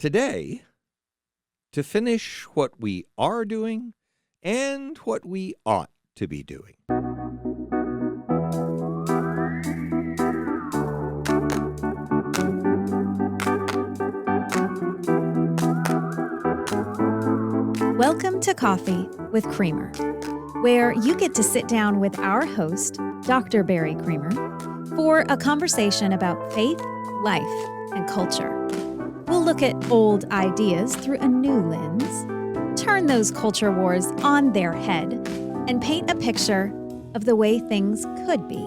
today to finish what we are doing and what we ought to be doing. Welcome to Coffee with Creamer, where you get to sit down with our host, Dr. Barry Creamer, for a conversation about faith, life, and culture. We'll look at old ideas through a new lens, turn those culture wars on their head, and paint a picture of the way things could be.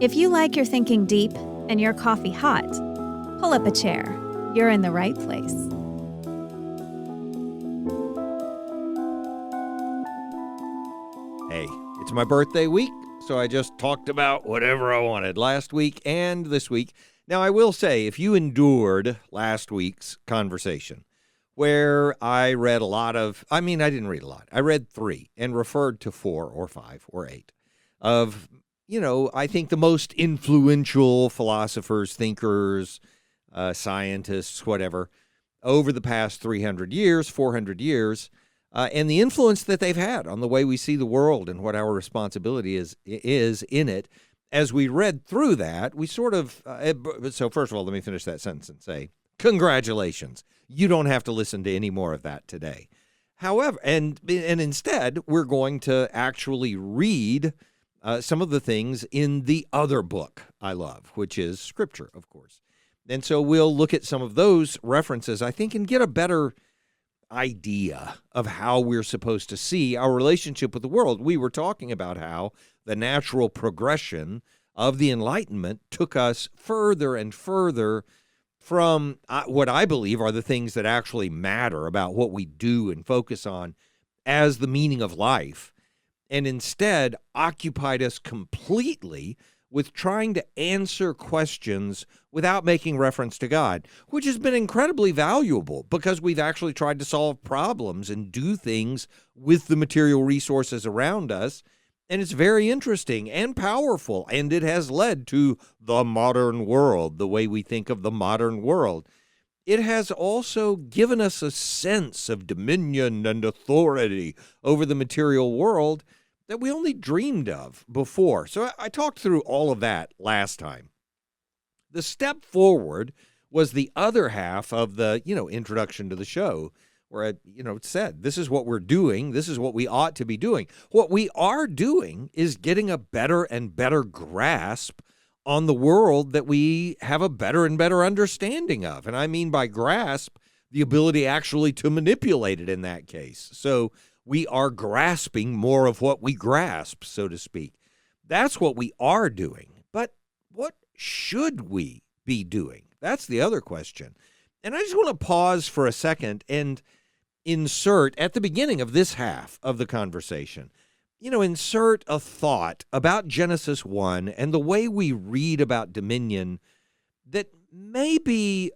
If you like your thinking deep and your coffee hot, pull up a chair. You're in the right place. Hey, it's my birthday week, so I just talked about whatever I wanted last week and this week. Now, I will say, if you endured last week's conversation, where I read I didn't read a lot. I read 3 and referred to 4 or 5 or 8 of, I think the most influential philosophers, thinkers, scientists, whatever, over the past 300 years, 400 years, and the influence that they've had on the way we see the world and what our responsibility is in it. As we read through that, we sort of, so first of all, let me finish that sentence and say, congratulations. You don't have to listen to any more of that today. However, and instead, we're going to actually read some of the things in the other book I love, which is Scripture, of course. And so we'll look at some of those references, I think, and get a better idea of how we're supposed to see our relationship with the world. We were talking about how the natural progression of the Enlightenment took us further and further from what I believe are the things that actually matter about what we do and focus on as the meaning of life, and instead occupied us completely with trying to answer questions without making reference to God, which has been incredibly valuable because we've actually tried to solve problems and do things with the material resources around us. And it's very interesting and powerful, and it has led to the modern world, the way we think of the modern world. It has also given us a sense of dominion and authority over the material world that we only dreamed of before. So I talked through all of that last time. The step forward was the other half of the, introduction to the show, where I, said, this is what we're doing. This is what we ought to be doing. What we are doing is getting a better and better grasp on the world that we have a better and better understanding of. And I mean by grasp, the ability actually to manipulate it in that case. So we are grasping more of what we grasp, so to speak. That's what we are doing. But what should we be doing? That's the other question. And I just want to pause for a second and insert at the beginning of this half of the conversation, insert a thought about Genesis 1 and the way we read about dominion that maybe,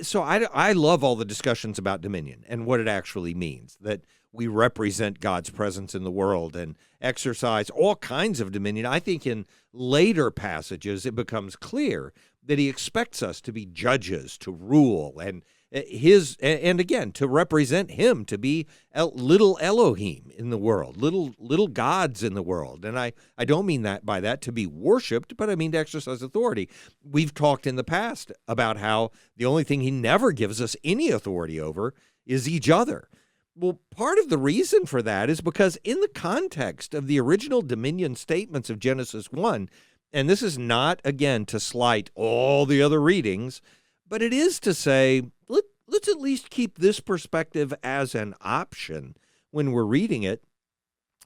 so I love all the discussions about dominion and what it actually means, that we represent God's presence in the world and exercise all kinds of dominion. I think in later passages it becomes clear that he expects us to be judges, to rule, and again, to represent him, to be little Elohim in the world, little gods in the world. And I don't mean that by that to be worshipped, but I mean to exercise authority. We've talked in the past about how the only thing he never gives us any authority over is each other. Well, part of the reason for that is because in the context of the original dominion statements of Genesis 1, and this is not, again, to slight all the other readings, but it is to say, let's at least keep this perspective as an option when we're reading it.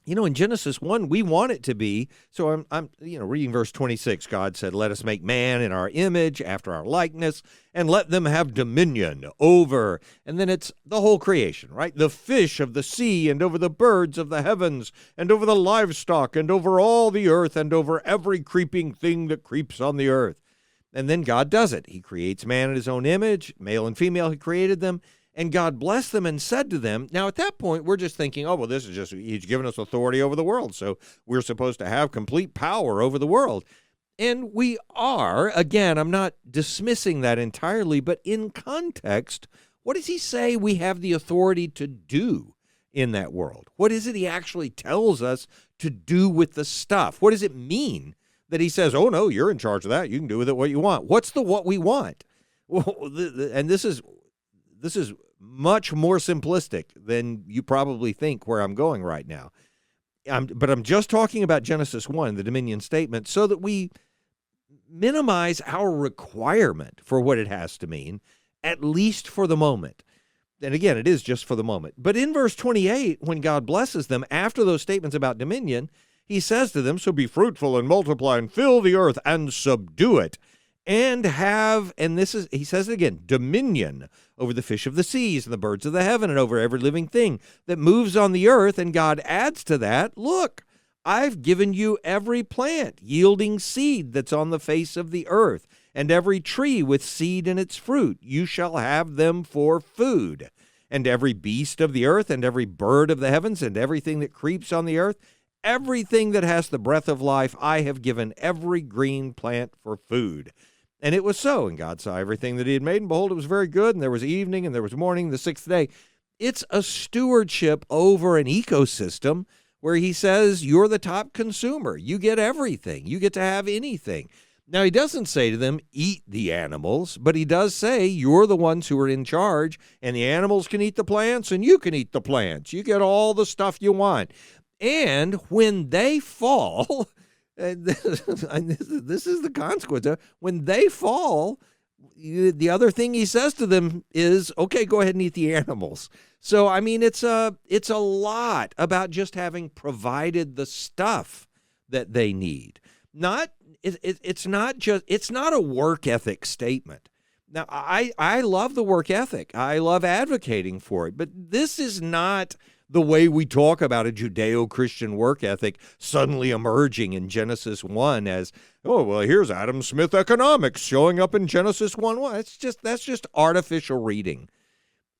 In Genesis 1, we want it to be, so I'm reading verse 26, God said, let us make man in our image, after our likeness, and let them have dominion over, and then it's the whole creation, right? The fish of the sea, and over the birds of the heavens, and over the livestock, and over all the earth, and over every creeping thing that creeps on the earth. And then God does it. He creates man in his own image, male and female, he created them. And God blessed them and said to them, now at that point, we're just thinking, this is just, he's given us authority over the world, so we're supposed to have complete power over the world. And we are, again, I'm not dismissing that entirely, but in context, what does he say we have the authority to do in that world? What is it he actually tells us to do with the stuff? What does it mean that he says, oh, no, you're in charge of that. You can do with it what you want? What's the what we want? Well, and this is much more simplistic than you probably think where I'm going right now. But I'm just talking about Genesis 1, the dominion statement, so that we minimize our requirement for what it has to mean, at least for the moment. And again, it is just for the moment. But in verse 28, when God blesses them, after those statements about dominion, he says to them, so be fruitful and multiply and fill the earth and subdue it. And have, and this is, he says it again, dominion over the fish of the seas and the birds of the heaven and over every living thing that moves on the earth. And God adds to that, look, I've given you every plant yielding seed that's on the face of the earth, and every tree with seed in its fruit. You shall have them for food. And every beast of the earth, and every bird of the heavens, and everything that creeps on the earth, everything that has the breath of life, I have given every green plant for food. And it was so. And God saw everything that he had made, and behold, it was very good. And there was evening, and there was morning, the sixth day. It's a stewardship over an ecosystem where he says, you're the top consumer. You get everything. You get to have anything. Now, he doesn't say to them, eat the animals, but he does say, you're the ones who are in charge, and the animals can eat the plants, and you can eat the plants. You get all the stuff you want. And when they fall, and this is the consequence. When they fall, the other thing he says to them is, okay, go ahead and eat the animals. So, I mean, it's a lot about just having provided the stuff that they need. It's not a work ethic statement. Now, I love the work ethic. I love advocating for it, but this is not the way we talk about a Judeo-Christian work ethic suddenly emerging in Genesis 1 as, oh, well, here's Adam Smith economics showing up in Genesis 1:1. That's just artificial reading.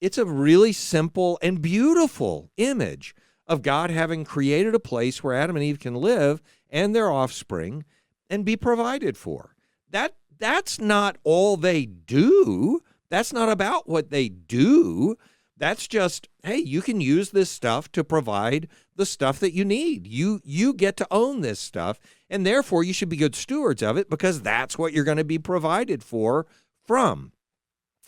It's a really simple and beautiful image of God having created a place where Adam and Eve can live and their offspring and be provided for. That's not all they do. That's not about what they do. That's just, hey, you can use this stuff to provide the stuff that you need. You get to own this stuff, and therefore you should be good stewards of it because that's what you're going to be provided for from.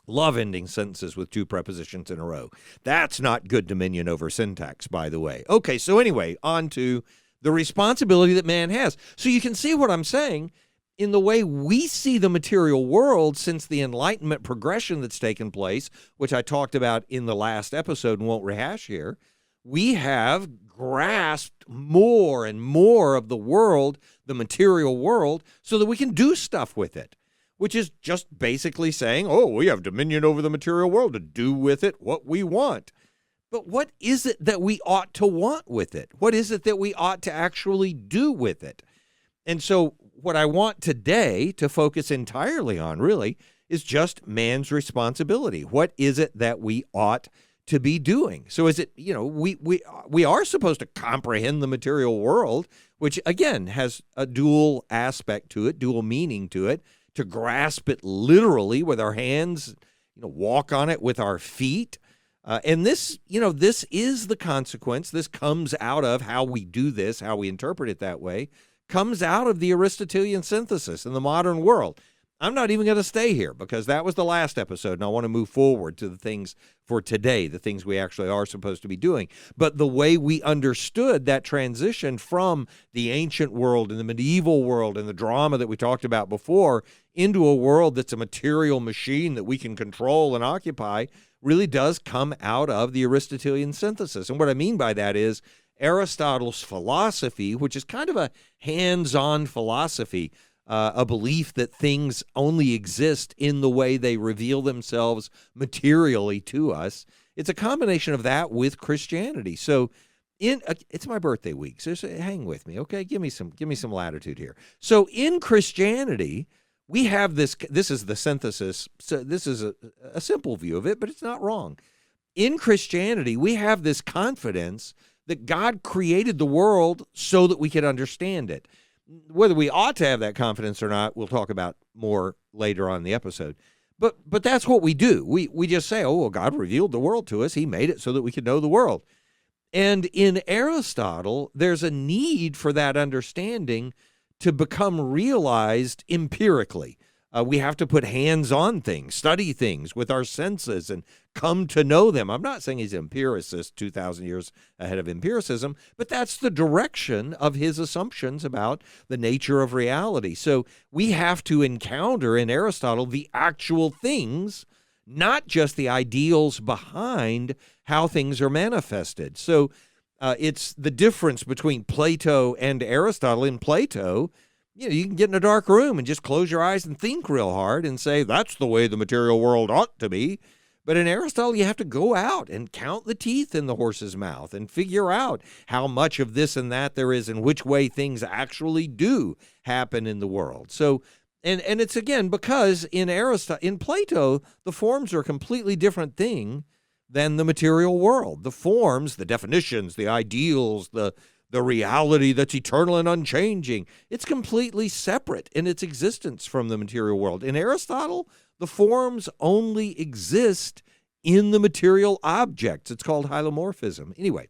Love ending sentences with two prepositions in a row. That's not good dominion over syntax, by the way. Okay, so anyway, on to the responsibility that man has. So you can see what I'm saying in the way we see the material world since the Enlightenment progression that's taken place, which I talked about in the last episode and won't rehash here. We have grasped more and more of the world, the material world, so that we can do stuff with it, which is just basically saying, oh, we have dominion over the material world to do with it what we want. But what is it that we ought to want with it? What is it that we ought to actually do with it? And so what I want today to focus entirely on really is just man's responsibility. What is it that we ought to be doing? So is it, we are supposed to comprehend the material world, which again has a dual aspect to it, dual meaning to it, to grasp it literally with our hands, walk on it with our feet. And this is the consequence. This comes out of how we do this, how we interpret it that way, comes out of the Aristotelian synthesis in the modern world. I'm not even going to stay here because that was the last episode, and I want to move forward to the things for today, the things we actually are supposed to be doing. But the way we understood that transition from the ancient world and the medieval world and the drama that we talked about before into a world that's a material machine that we can control and occupy really does come out of the Aristotelian synthesis. And what I mean by that is Aristotle's philosophy, which is kind of a hands-on philosophy, a belief that things only exist in the way they reveal themselves materially to us. It's a combination of that with Christianity. So it's my birthday week, so hang with me, okay? Give me some latitude here. So in Christianity, we have this is the synthesis. So this is a simple view of it, but it's not wrong. In Christianity, we have this confidence that God created the world so that we could understand it. Whether we ought to have that confidence or not, we'll talk about more later on in the episode. But that's what we do. We just say, oh, well, God revealed the world to us. He made it so that we could know the world. And in Aristotle, there's a need for that understanding to become realized empirically. We have to put hands on things, study things with our senses, and come to know them. I'm not saying he's an empiricist 2,000 years ahead of empiricism, but that's the direction of his assumptions about the nature of reality. So we have to encounter in Aristotle the actual things, not just the ideals behind how things are manifested. So it's the difference between Plato and Aristotle. In Plato, you can get in a dark room and just close your eyes and think real hard and say, that's the way the material world ought to be. But in Aristotle, you have to go out and count the teeth in the horse's mouth and figure out how much of this and that there is and which way things actually do happen in the world. So, and it's again because in Plato, the forms are a completely different thing than the material world. The forms, the definitions, the ideals, the reality that's eternal and unchanging, it's completely separate in its existence from the material world. In Aristotle, the forms only exist in the material objects. It's called hylomorphism. Anyway,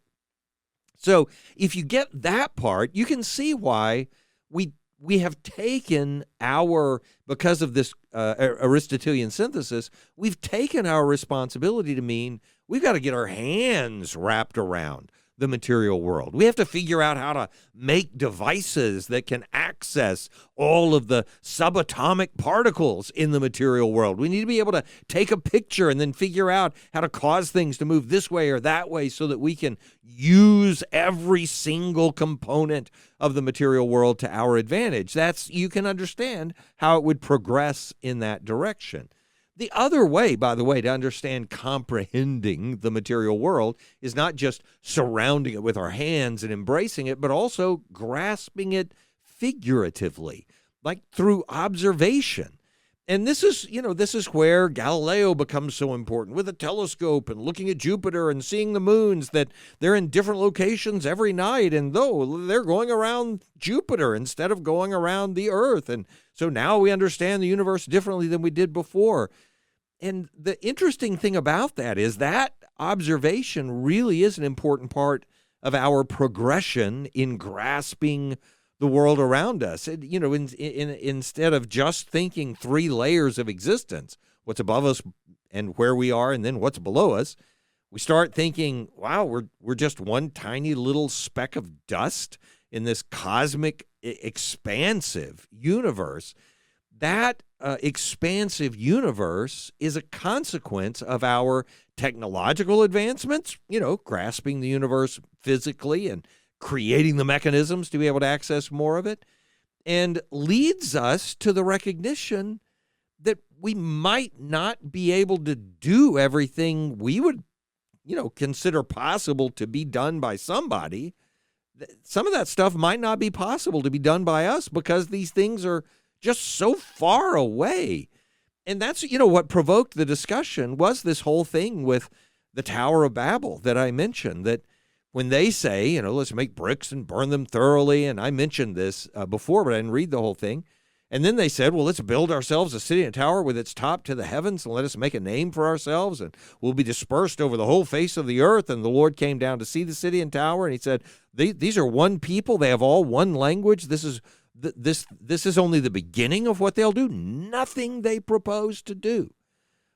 so if you get that part, you can see why we have taken because of this Aristotelian synthesis, we've taken our responsibility to mean we've got to get our hands wrapped around the material world. We have to figure out how to make devices that can access all of the subatomic particles in the material world. We need to be able to take a picture and then figure out how to cause things to move this way or that way so that we can use every single component of the material world to our advantage. You can understand how it would progress in that direction. The other way, by the way, to understand comprehending the material world is not just surrounding it with our hands and embracing it, but also grasping it figuratively, like through observation. And this is where Galileo becomes so important with a telescope and looking at Jupiter and seeing the moons, that they're in different locations every night. And though they're going around Jupiter instead of going around the Earth. And so now we understand the universe differently than we did before. And the interesting thing about that is that observation really is an important part of our progression in grasping the world around us. Instead of just thinking three layers of existence, what's above us and where we are, and then what's below us, we start thinking, wow, we're just one tiny little speck of dust in this cosmic, expansive universe. That expansive universe is a consequence of our technological advancements, grasping the universe physically and creating the mechanisms to be able to access more of it, and leads us to the recognition that we might not be able to do everything we would, consider possible to be done by somebody. Some of that stuff might not be possible to be done by us because these things are just so far away. And that's, what provoked the discussion was this whole thing with the Tower of Babel that I mentioned, that when they say, let's make bricks and burn them thoroughly, and I mentioned this before, but I didn't read the whole thing. And then they said, well, let's build ourselves a city and a tower with its top to the heavens, and let us make a name for ourselves, and we'll be dispersed over the whole face of the earth. And the Lord came down to see the city and tower, and he said, these are one people. They have all one language. This is only the beginning of what they'll do. Nothing they propose to do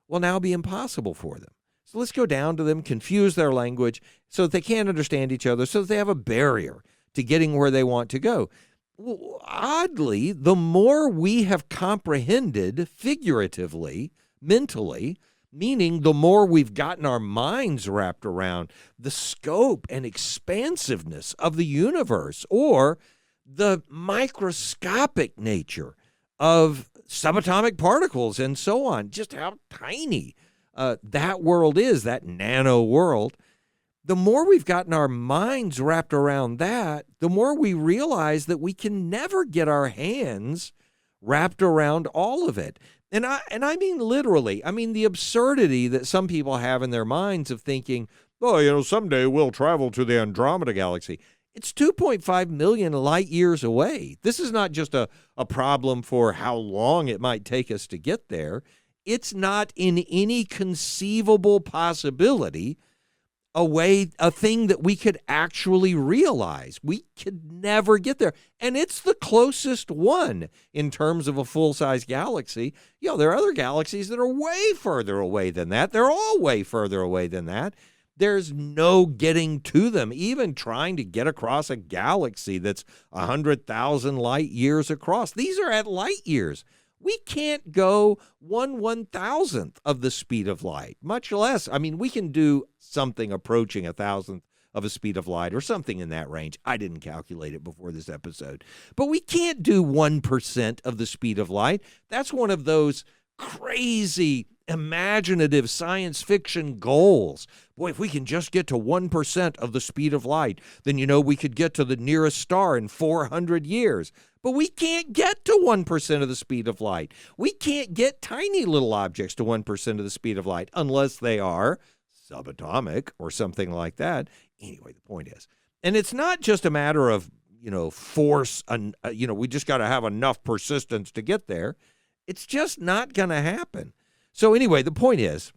will now be impossible for them. So let's go down to them, confuse their language so that they can't understand each other, so that they have a barrier to getting where they want to go. Well, oddly, the more we have comprehended figuratively, mentally, meaning the more we've gotten our minds wrapped around the scope and expansiveness of the universe, or the microscopic nature of subatomic particles and so on, just how tiny that world is, that nano world, the more we've gotten our minds wrapped around that, the more we realize that we can never get our hands wrapped around all of it. And I mean literally, the absurdity that some people have in their minds of thinking, oh, someday we'll travel to the Andromeda galaxy. It's 2.5 million light years away. This is not just a problem for how long it might take us to get there. It's not in any conceivable possibility a thing that we could actually realize. We could never get there. And it's the closest one in terms of a full-size galaxy. There are other galaxies that are way further away than that. They're all way further away than that. There's no getting to them. Even trying to get across a galaxy that's 100,000 light years across. These are at light years. We can't go 1/1000th of the speed of light, much less. We can do something approaching 1,000th of a speed of light or something in that range. I didn't calculate it before this episode. But we can't do 1% of the speed of light. That's one of those crazy, imaginative science fiction goals. Boy, if we can just get to 1% of the speed of light, then we could get to the nearest star in 400 years. But we can't get to 1% of the speed of light. We can't get tiny little objects to 1% of the speed of light unless they are subatomic or something like that. Anyway, the point is, and it's not just a matter of, force, we just got to have enough persistence to get there. It's just not going to happen. So anyway, the point is,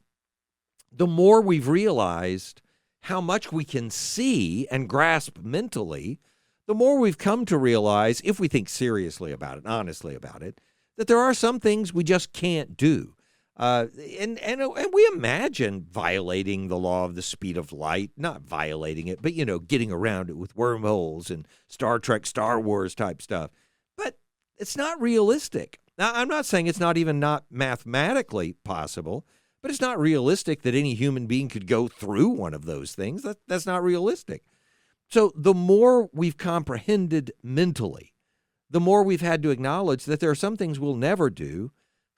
the more we've realized how much we can see and grasp mentally, the more we've come to realize, if we think seriously about it, honestly about it, that there are some things we just can't do. And we imagine violating the law of the speed of light, not violating it, but, getting around it with wormholes and Star Trek, Star Wars type stuff. But it's not realistic. Now, I'm not saying it's not mathematically possible, but it's not realistic that any human being could go through one of those things. That's not realistic. So the more we've comprehended mentally, the more we've had to acknowledge that there are some things we'll never do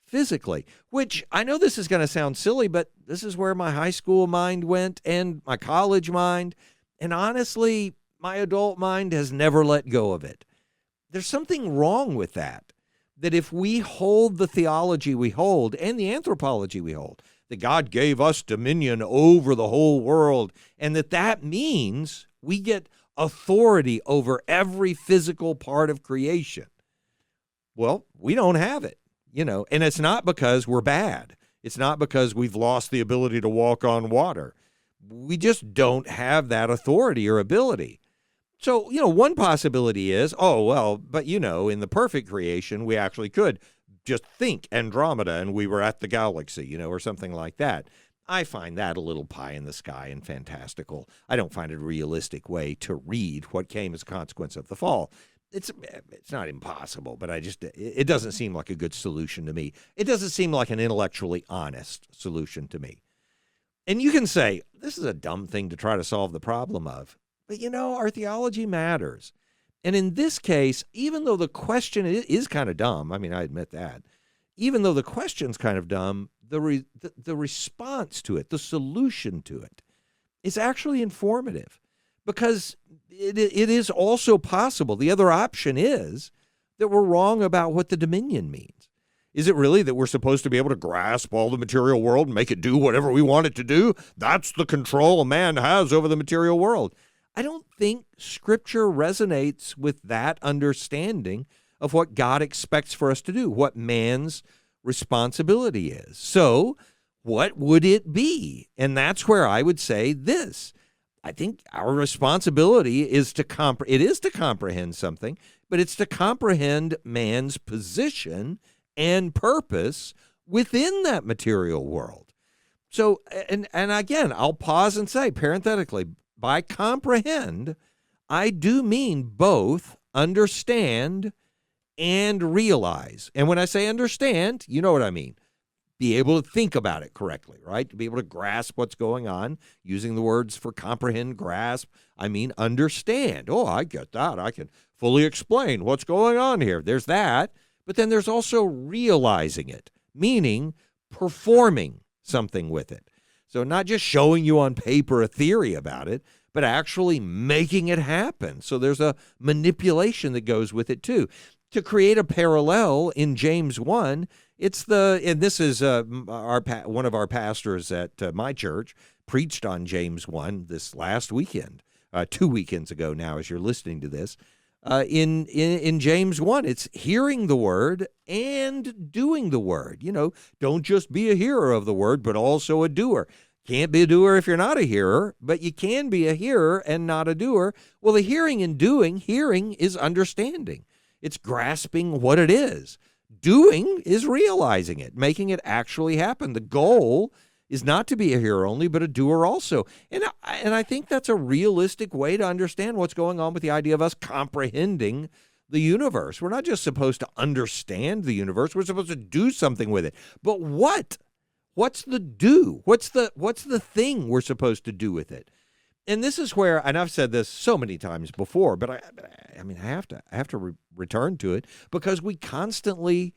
physically, which I know this is going to sound silly, but this is where my high school mind went and my college mind. And honestly, my adult mind has never let go of it. There's something wrong with that if we hold the theology we hold and the anthropology we hold, that God gave us dominion over the whole world, and that means we get authority over every physical part of creation. Well, we don't have it, and it's not because we're bad. It's not because we've lost the ability to walk on water. We just don't have that authority or ability. So, one possibility is, but in the perfect creation, we actually could just think Andromeda and we were at the galaxy, or something like that. I find that a little pie in the sky and fantastical. I don't find it a realistic way to read what came as a consequence of the fall. It's not impossible, but it doesn't seem like a good solution to me. It doesn't seem like an intellectually honest solution to me. And you can say, this is a dumb thing to try to solve the problem of. But, our theology matters. And in this case, even though the question is kind of dumb, I admit that, even though the question's kind of dumb, the response to it, the solution to it, is actually informative, because it is also possible. The other option is that we're wrong about what the dominion means. Is it really that we're supposed to be able to grasp all the material world and make it do whatever we want it to do? That's the control man has over the material world. I don't think Scripture resonates with that understanding of what God expects for us to do, what man's responsibility is. So what would it be? And that's where I would say this. I think our responsibility is to comprehend something, but it's to comprehend man's position and purpose within that material world. So, and again, I'll pause and say, parenthetically, by comprehend, I do mean both understand and realize. And when I say understand, you know what I mean. Be able to think about it correctly, right? To be able to grasp what's going on, using the words for comprehend, grasp. I mean, understand. Oh, I get that. I can fully explain what's going on here. There's that. But then there's also realizing it, meaning performing something with it. So not just showing you on paper a theory about it, but actually making it happen. So there's a manipulation that goes with it too. To create a parallel in James 1, and this is one of our pastors at my church preached on James 1 this last weekend. 2 weekends ago now as you're listening to this. In James 1, it's hearing the word and doing the word. Don't just be a hearer of the word, but also a doer. Can't be a doer if you're not a hearer, but you can be a hearer and not a doer. Well, the hearing and doing, hearing is understanding. It's grasping what it is. Doing is realizing it, making it actually happen. The goal is not to be a hearer only, but a doer also. And I think that's a realistic way to understand what's going on with the idea of us comprehending the universe. We're not just supposed to understand the universe. We're supposed to do something with it. But what? What's the do? What's the thing we're supposed to do with it? And this is where, and I've said this so many times before, but I have to return to it because we constantly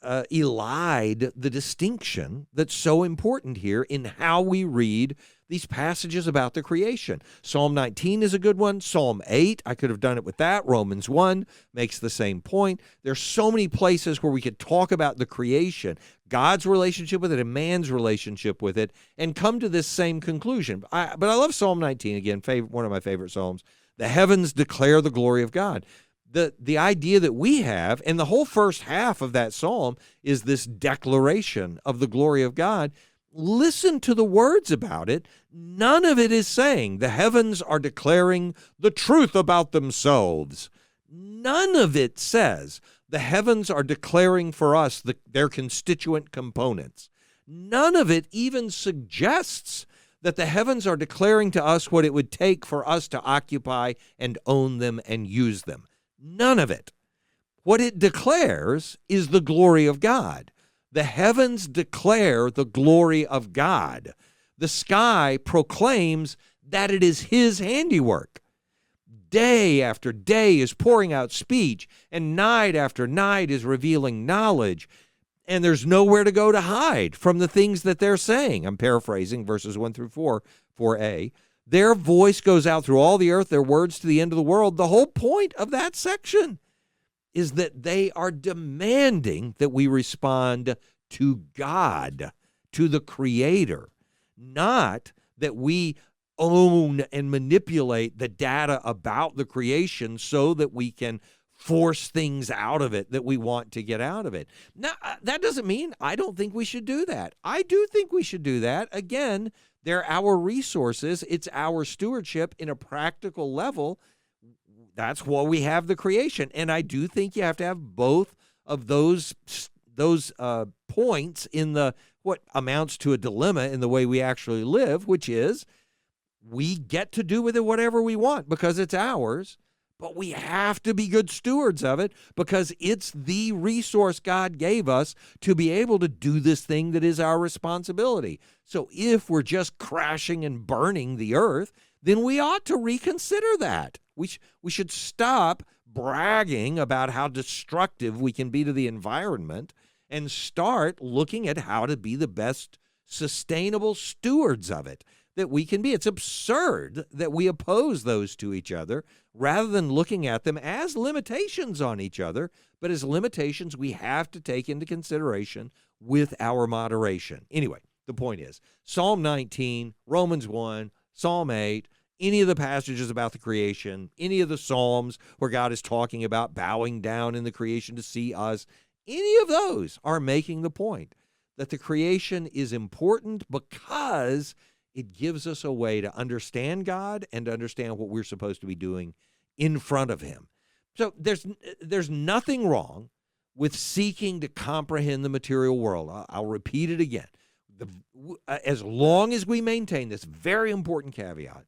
elide the distinction that's so important here in how we read these passages about the creation. Psalm 19 is a good one. Psalm 8, I could have done it with that. Romans 1 makes the same point. There's so many places where we could talk about the creation, God's relationship with it and man's relationship with it, and come to this same conclusion. But I love Psalm 19, again, one of my favorite Psalms. The heavens declare the glory of God. The idea that we have, and the whole first half of that psalm is this declaration of the glory of God. Listen to the words about it. None of it is saying the heavens are declaring the truth about themselves. None of it says the heavens are declaring for us their constituent components. None of it even suggests that the heavens are declaring to us what it would take for us to occupy and own them and use them. None of it. What it declares is the glory of God. The heavens declare the glory of God. The sky proclaims that it is His handiwork. Day after day is pouring out speech, and night after night is revealing knowledge, and there's nowhere to go to hide from the things that they're saying. I'm paraphrasing verses 1 through 4, 4a. Their voice goes out through all the earth, their words to the end of the world. The whole point of that section is that they are demanding that we respond to God, to the Creator, not that we own and manipulate the data about the creation so that we can force things out of it that we want to get out of it. Now, that doesn't mean I don't think we should do that. I do think we should do that. Again, they're our resources. It's our stewardship in a practical level. That's why we have the creation. And I do think you have to have both of those points in the what amounts to a dilemma in the way we actually live, which is we get to do with it whatever we want because it's ours, but we have to be good stewards of it because it's the resource God gave us to be able to do this thing that is our responsibility. So if we're just crashing and burning the earth, then we ought to reconsider that. We should stop bragging about how destructive we can be to the environment and start looking at how to be the best sustainable stewards of it that we can be. It's absurd that we oppose those to each other rather than looking at them as limitations on each other, but as limitations we have to take into consideration with our moderation. Anyway, the point is, Psalm 19, Romans 1, Psalm 8, any of the passages about the creation, any of the Psalms where God is talking about bowing down in the creation to see us, any of those are making the point that the creation is important because it gives us a way to understand God and to understand what we're supposed to be doing in front of Him. So there's nothing wrong with seeking to comprehend the material world. I'll repeat it again. As long as we maintain this very important caveat,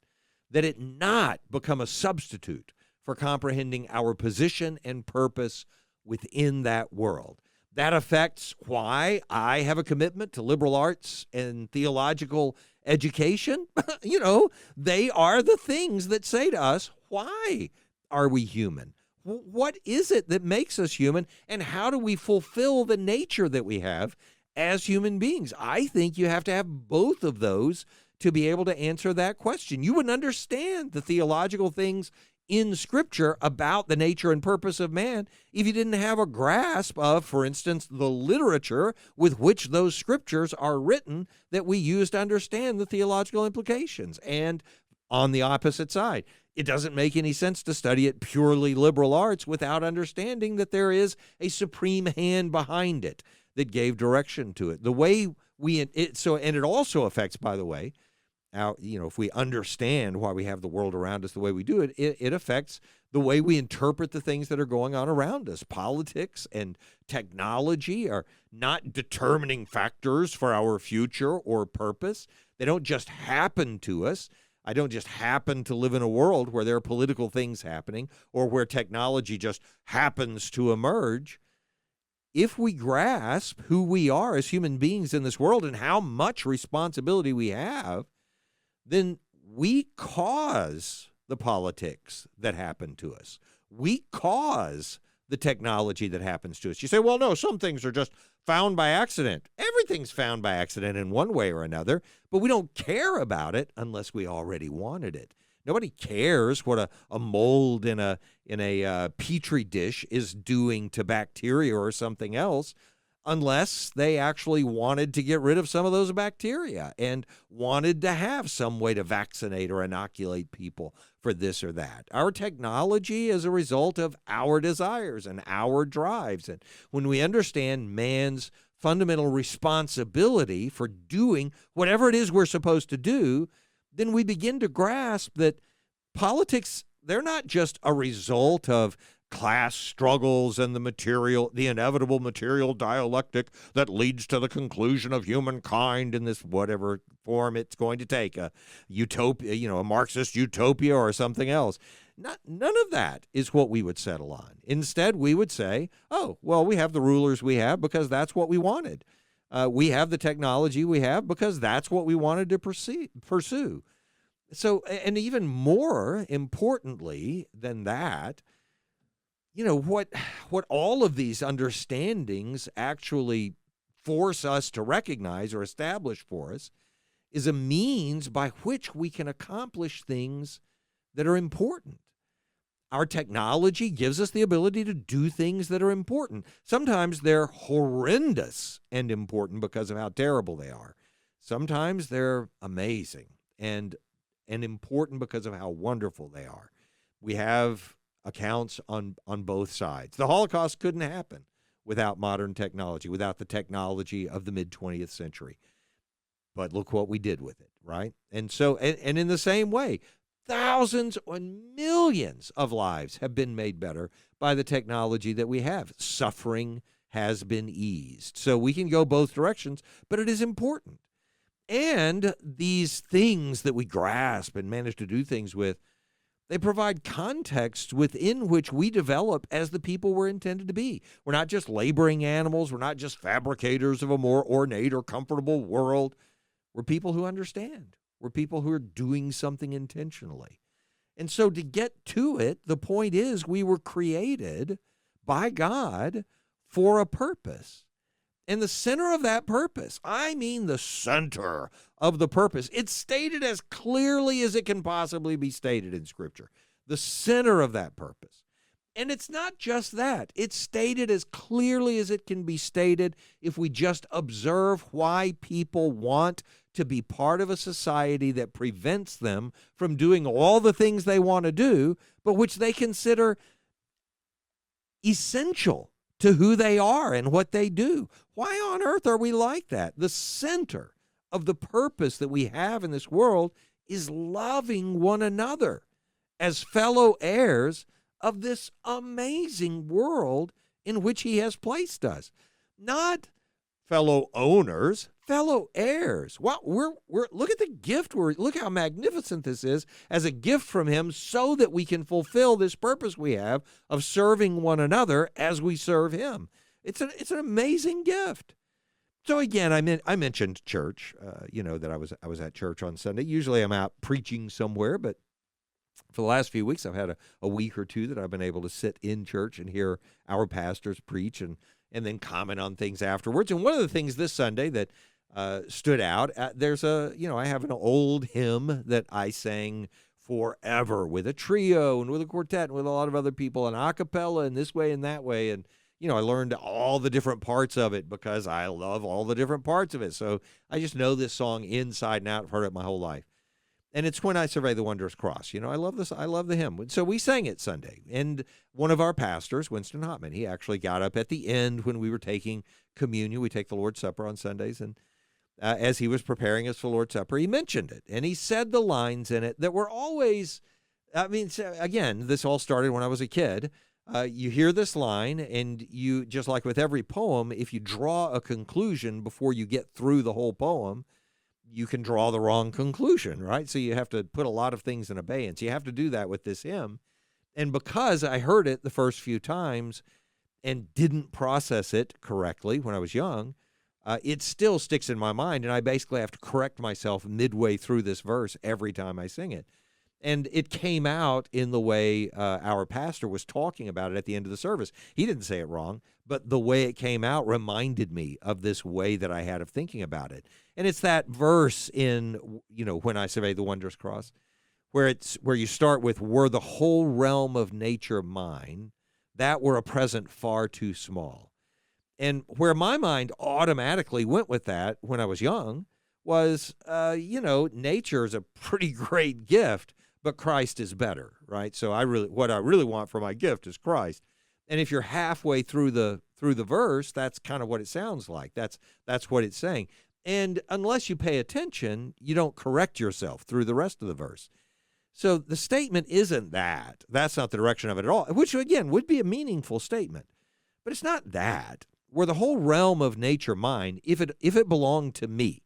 that it not become a substitute for comprehending our position and purpose within that world. That affects why I have a commitment to liberal arts and theological education. They are the things that say to us, why are we human? What is it that makes us human? And how do we fulfill the nature that we have as human beings? I think you have to have both of those to be able to answer that question. You wouldn't understand the theological things in Scripture about the nature and purpose of man if you didn't have a grasp of, for instance, the literature with which those Scriptures are written that we use to understand the theological implications. And on the opposite side. It doesn't make any sense to study at purely liberal arts without understanding that there is a supreme hand behind it that gave direction to it. The way and it also affects, by the way, if we understand why we have the world around us the way we do it affects the way we interpret the things that are going on around us. Politics and technology are not determining factors for our future or purpose. They don't just happen to us. I don't just happen to live in a world where there are political things happening or where technology just happens to emerge. If we grasp who we are as human beings in this world and how much responsibility we have, then we cause the politics that happen to us. We cause the technology that happens to us. You say, well, no, some things are just found by accident. Everything's found by accident in one way or another, but we don't care about it unless we already wanted it. Nobody cares what a mold in a petri dish is doing to bacteria or something else unless they actually wanted to get rid of some of those bacteria and wanted to have some way to vaccinate or inoculate people for this or that. Our technology is a result of our desires and our drives. And when we understand man's fundamental responsibility for doing whatever it is we're supposed to do, then we begin to grasp that politics, they're not just a result of class struggles and the inevitable material dialectic that leads to the conclusion of humankind in this whatever form it's going to take, a utopia, a Marxist utopia or something else. None of that is what we would settle on. Instead, we would say, oh, well, we have the rulers we have because that's what we wanted. We have the technology we have because that's what we wanted to pursue. So, and even more importantly than that, what all of these understandings actually force us to recognize or establish for us is a means by which we can accomplish things that are important. Our technology gives us the ability to do things that are important. Sometimes they're horrendous and important because of how terrible they are. Sometimes they're amazing and important because of how wonderful they are. We have accounts on both sides. The Holocaust couldn't happen without modern technology, without the technology of the mid-20th century. But look what we did with it, right? And so, and in the same way, thousands and millions of lives have been made better by the technology that we have. Suffering has been eased. So we can go both directions, but it is important. And these things that we grasp and manage to do things with, they provide context within which we develop as the people we're intended to be. We're not just laboring animals. We're not just fabricators of a more ornate or comfortable world. We're people who understand. We're people who are doing something intentionally. And so to get to it, the point is we were created by God for a purpose. And the center of that purpose, I mean the center of the purpose, it's stated as clearly as it can possibly be stated in Scripture. The center of that purpose. And it's not just that. It's stated as clearly as it can be stated if we just observe why people want to be part of a society that prevents them from doing all the things they want to do, but which they consider essential to who they are and what they do. Why on earth are we like that? The center of the purpose that we have in this world is loving one another as fellow heirs of this amazing world in which he has placed us. Not fellow owners, fellow heirs. Well, we're look at the gift. Look how magnificent this is as a gift from him so that we can fulfill this purpose we have of serving one another as we serve him. It's an amazing gift. So again, I mentioned church, that I was at church on Sunday. Usually I'm out preaching somewhere, but for the last few weeks, I've had a week or two that I've been able to sit in church and hear our pastors preach and then comment on things afterwards. And one of the things this Sunday that stood out, I have an old hymn that I sang forever with a trio and with a quartet and with a lot of other people and a cappella and this way and that way. And, I learned all the different parts of it because I love all the different parts of it. So I just know this song inside and out. I've heard it my whole life. And it's When I Survey the Wondrous Cross. I love this. I love the hymn. So we sang it Sunday. And one of our pastors, Winston Hotman, he actually got up at the end when we were taking communion. We take the Lord's Supper on Sundays. And as he was preparing us for Lord's Supper, he mentioned it. And he said the lines in it that were always, again, this all started when I was a kid. You hear this line, and you, just like with every poem, if you draw a conclusion before you get through the whole poem, you can draw the wrong conclusion, right? So you have to put a lot of things in abeyance. You have to do that with this hymn. And because I heard it the first few times and didn't process it correctly when I was young, it still sticks in my mind, and I basically have to correct myself midway through this verse every time I sing it. And it came out in the way our pastor was talking about it at the end of the service. He didn't say it wrong, but the way it came out reminded me of this way that I had of thinking about it. And it's that verse in, When I Survey the Wondrous Cross, where you start with, were the whole realm of nature mine, that were a present far too small. And where my mind automatically went with that when I was young was, nature is a pretty great gift, but Christ is better, right? So what I really want for my gift is Christ. And if you're halfway through the verse, that's kind of what it sounds like. That's what it's saying. And unless you pay attention, you don't correct yourself through the rest of the verse. So the statement isn't that. That's not the direction of it at all, which, again, would be a meaningful statement. But it's not that. Were the whole realm of nature mine, if it belonged to me.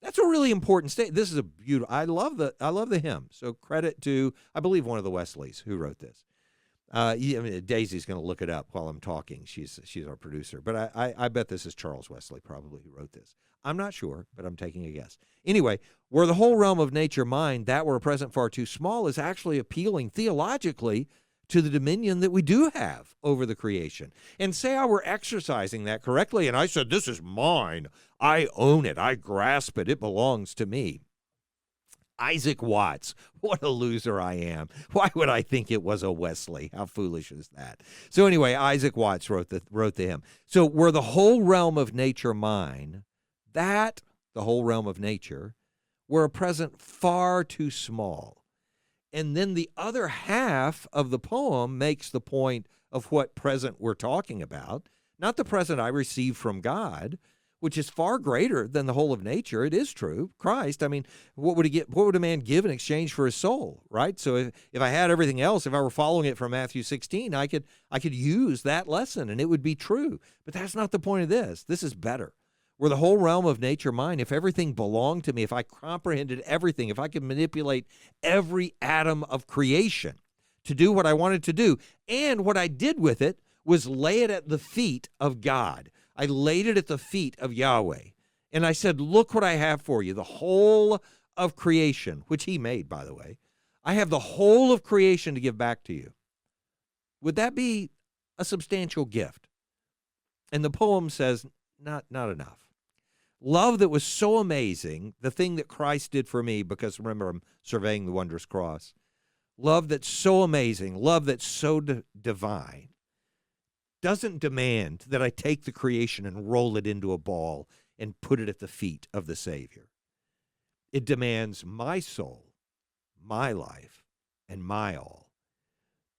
That's a really important statement. This is a beautiful. I love the hymn. So credit to, I believe, one of the Wesleys who wrote this. Daisy's going to look it up while I'm talking. She's our producer. But I bet this is Charles Wesley probably who wrote this. I'm not sure, but I'm taking a guess. Anyway, were the whole realm of nature mine, that were a present far too small, is actually appealing theologically to the dominion that we do have over the creation. And say I were exercising that correctly, and I said, this is mine. I own it. I grasp it. It belongs to me. Isaac Watts, what a loser I am. Why would I think it was a Wesley? How foolish is that? So anyway, Isaac Watts wrote the hymn. So were the whole realm of nature mine, the whole realm of nature, were a present far too small. And then the other half of the poem makes the point of what present we're talking about, not the present I received from God, which is far greater than the whole of nature. It is true. Christ, what would a man give in exchange for his soul, right? So if I had everything else, if I were following it from Matthew 16, I could use that lesson and it would be true. But that's not the point of this. This is better. Were the whole realm of nature mine, if everything belonged to me, if I comprehended everything, if I could manipulate every atom of creation to do what I wanted to do, and what I did with it was lay it at the feet of God. I laid it at the feet of Yahweh. And I said, look what I have for you, the whole of creation, which he made, by the way. I have the whole of creation to give back to you. Would that be a substantial gift? And the poem says, not enough. Love that was so amazing, the thing that Christ did for me, because remember, I'm surveying the wondrous cross. Love that's so amazing, love that's so divine, doesn't demand that I take the creation and roll it into a ball and put it at the feet of the Savior. It demands my soul, my life, and my all.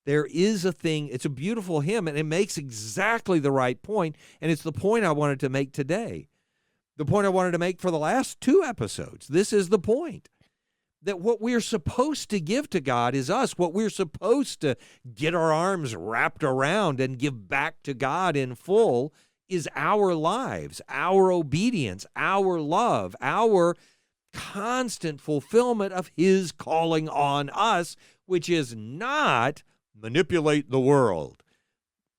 There is a thing, it's a beautiful hymn, and it makes exactly the right point, and it's the point I wanted to make today. The point I wanted to make for the last 2 episodes. This is the point. That what we're supposed to give to God is us. What we're supposed to get our arms wrapped around and give back to God in full is our lives, our obedience, our love, our constant fulfillment of his calling on us, which is not manipulate the world.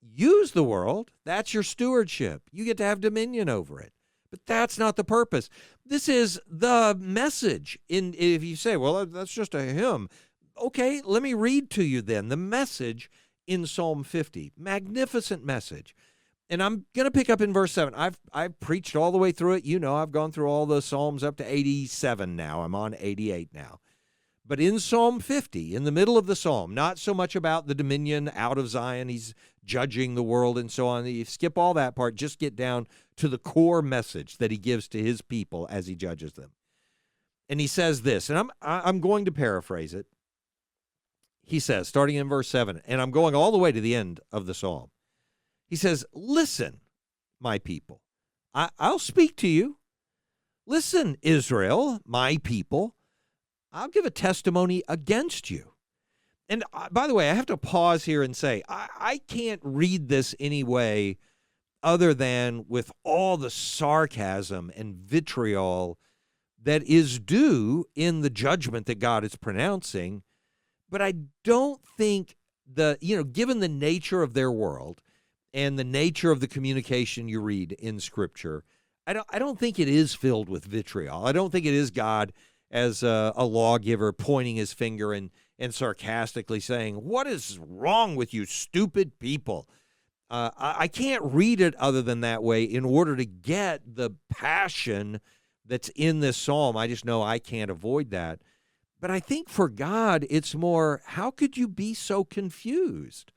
Use the world. That's your stewardship. You get to have dominion over it. But that's not the purpose. This is the message. If you say, well, that's just a hymn. Okay, let me read to you then the message in Psalm 50. Magnificent message. And I'm going to pick up in verse 7. I've preached all the way through it. I've gone through all the Psalms up to 87 now. I'm on 88 now. But in Psalm 50, in the middle of the psalm, not so much about the dominion out of Zion, he's judging the world and so on. You skip all that part, just get down to the core message that he gives to his people as he judges them. And he says this, and I'm going to paraphrase it. He says, starting in verse 7, and I'm going all the way to the end of the psalm. He says, listen, my people, I'll speak to you. Listen, Israel, my people, I'll give a testimony against you. And by the way, I have to pause here and say, I can't read this any way other than with all the sarcasm and vitriol that is due in the judgment that God is pronouncing. But I don't think given the nature of their world and the nature of the communication you read in Scripture, I don't think it is filled with vitriol. I don't think it is God as a lawgiver pointing his finger and sarcastically saying, what is wrong with you stupid people? I can't read it other than that way in order to get the passion that's in this psalm. I just know I can't avoid that. But I think for God, it's more, how could you be so confused?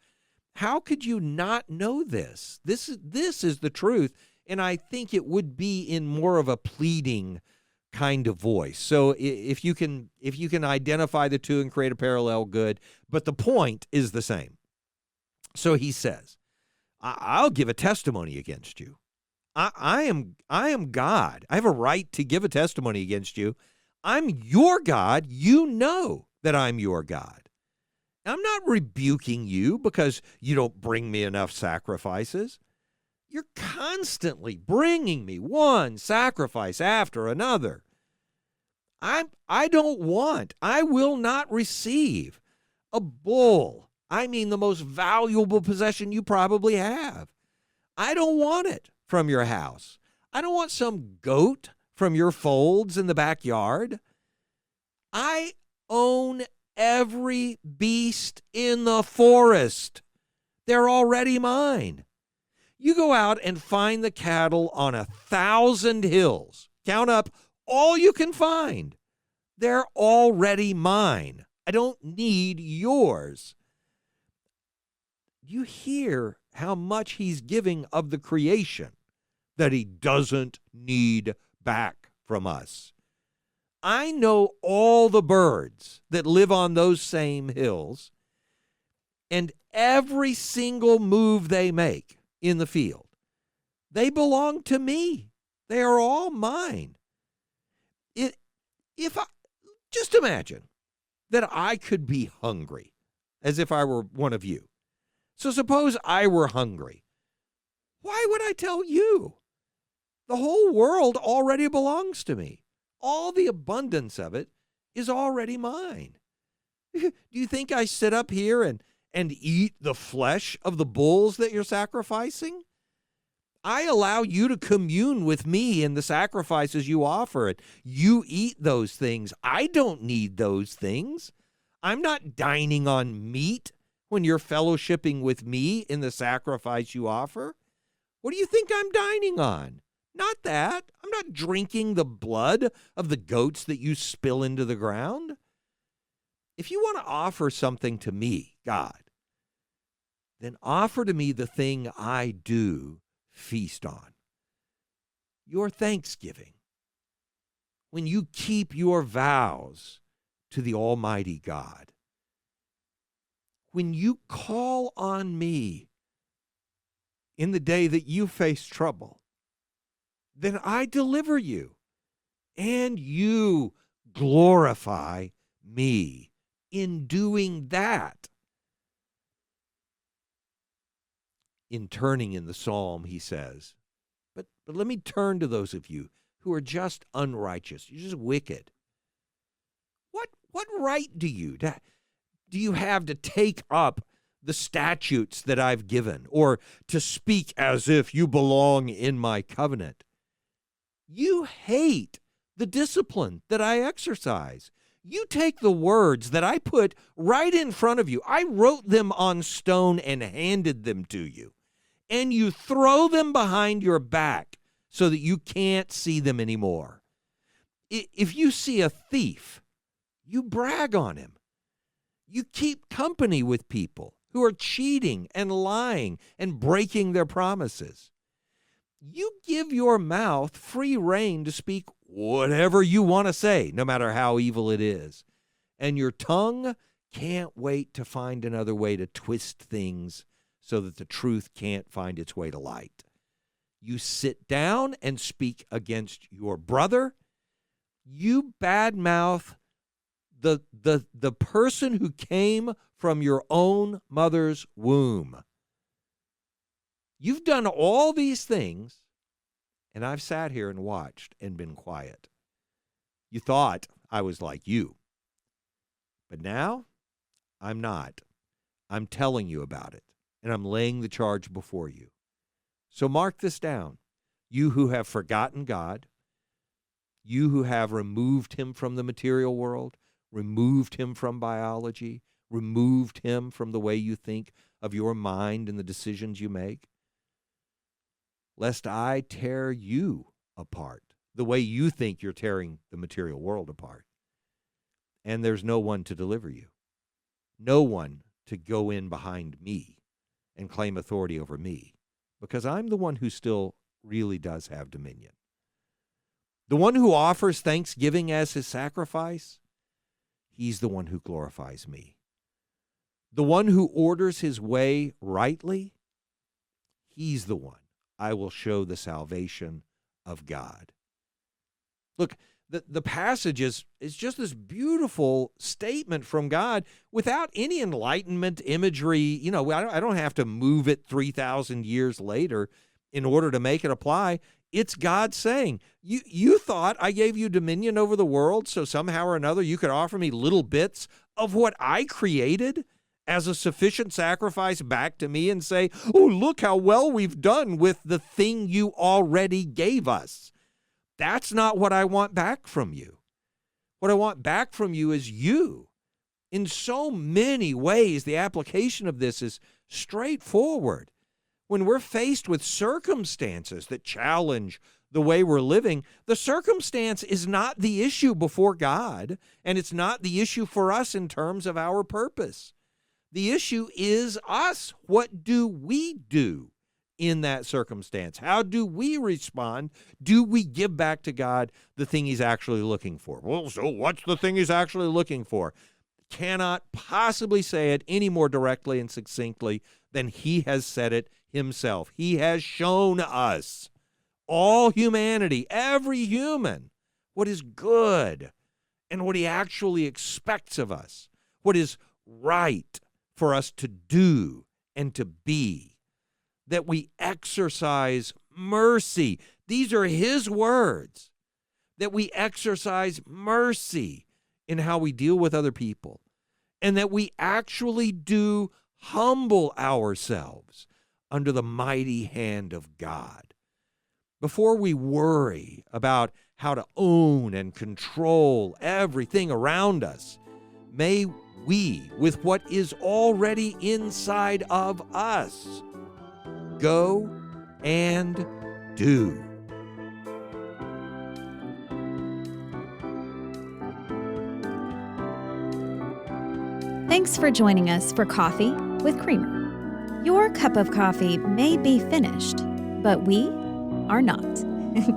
How could you not know this? This is the truth. And I think it would be in more of a pleading kind of voice. So if you can identify the two and create a parallel, good. But the point is the same. So he says, I'll give a testimony against you. I am God. I have a right to give a testimony against you. I'm your God. You know that I'm your God. I'm not rebuking you because you don't bring me enough sacrifices. You're constantly bringing me one sacrifice after another. I will not receive a bull. I mean, the most valuable possession you probably have. I don't want it from your house. I don't want some goat from your folds in the backyard. I own every beast in the forest. They're already mine. You go out and find the cattle on 1,000 hills. Count up all you can find. They're already mine. I don't need yours. You hear how much he's giving of the creation that he doesn't need back from us. I know all the birds that live on those same hills, and every single move they make in the field, they belong to me. They are all mine. Just imagine that I could be hungry, as if I were one of you. So suppose I were hungry. Why would I tell you? The whole world already belongs to me. All the abundance of it is already mine. Do you think I sit up here and eat the flesh of the bulls that you're sacrificing? I allow you to commune with me in the sacrifices you offer. And you eat those things. I don't need those things. I'm not dining on meat when you're fellowshipping with me in the sacrifice you offer. What do you think I'm dining on? Not that. I'm not drinking the blood of the goats that you spill into the ground. If you want to offer something to me, God, then offer to me the thing I do feast on. Your thanksgiving. When you keep your vows to the Almighty God. When you call on me in the day that you face trouble, then I deliver you, and you glorify me in doing that. In turning in the psalm, he says, but let me turn to those of you who are just unrighteous. You're just wicked. What right do you have to take up the statutes that I've given, or to speak as if you belong in my covenant? You hate the discipline that I exercise. You take the words that I put right in front of you. I wrote them on stone and handed them to you. And you throw them behind your back so that you can't see them anymore. If you see a thief, you brag on him. You keep company with people who are cheating and lying and breaking their promises. You give your mouth free rein to speak whatever you want to say, no matter how evil it is. And your tongue can't wait to find another way to twist things so that the truth can't find its way to light. You sit down and speak against your brother. You badmouth the person who came from your own mother's womb. You've done all these things, and I've sat here and watched and been quiet. You thought I was like you. But now, I'm not. I'm telling you about it, and I'm laying the charge before you. So mark this down. You who have forgotten God, you who have removed him from the material world, removed him from biology, removed him from the way you think of your mind and the decisions you make, lest I tear you apart the way you think you're tearing the material world apart. And there's no one to deliver you, no one to go in behind me and claim authority over me, because I'm the one who still really does have dominion. The one who offers thanksgiving as his sacrifice, he's the one who glorifies me. The one who orders his way rightly, he's the one I will show the salvation of God. Look, the passage is just this beautiful statement from God without any Enlightenment imagery. You know, I don't have to move it 3,000 years later in order to make it apply. It's God saying, you thought I gave you dominion over the world, so somehow or another you could offer me little bits of what I created as a sufficient sacrifice back to me and say, oh, look how well we've done with the thing you already gave us. That's not what I want back from you. What I want back from you is you. In so many ways, the application of this is straightforward. When we're faced with circumstances that challenge the way we're living, the circumstance is not the issue before God, and it's not the issue for us in terms of our purpose. The issue is us. What do we do in that circumstance? How do we respond? Do we give back to God the thing he's actually looking for? Well, so what's the thing he's actually looking for? Cannot possibly say it any more directly and succinctly than he has said it himself. He has shown us, all humanity, every human, what is good and what he actually expects of us, what is right for us to do and to be, that we exercise mercy. These are his words, that we exercise mercy in how we deal with other people, and that we actually do humble ourselves under the mighty hand of God. Before we worry about how to own and control everything around us, may we, with what is already inside of us, go and do. Thanks for joining us for Coffee with Creamer. Your cup of coffee may be finished, but we are not.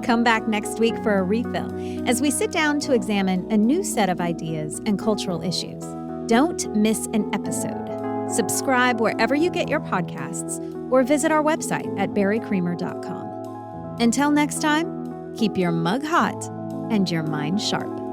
Come back next week for a refill as we sit down to examine a new set of ideas and cultural issues. Don't miss an episode. Subscribe wherever you get your podcasts or visit our website at barrycreamer.com. Until next time, keep your mug hot and your mind sharp.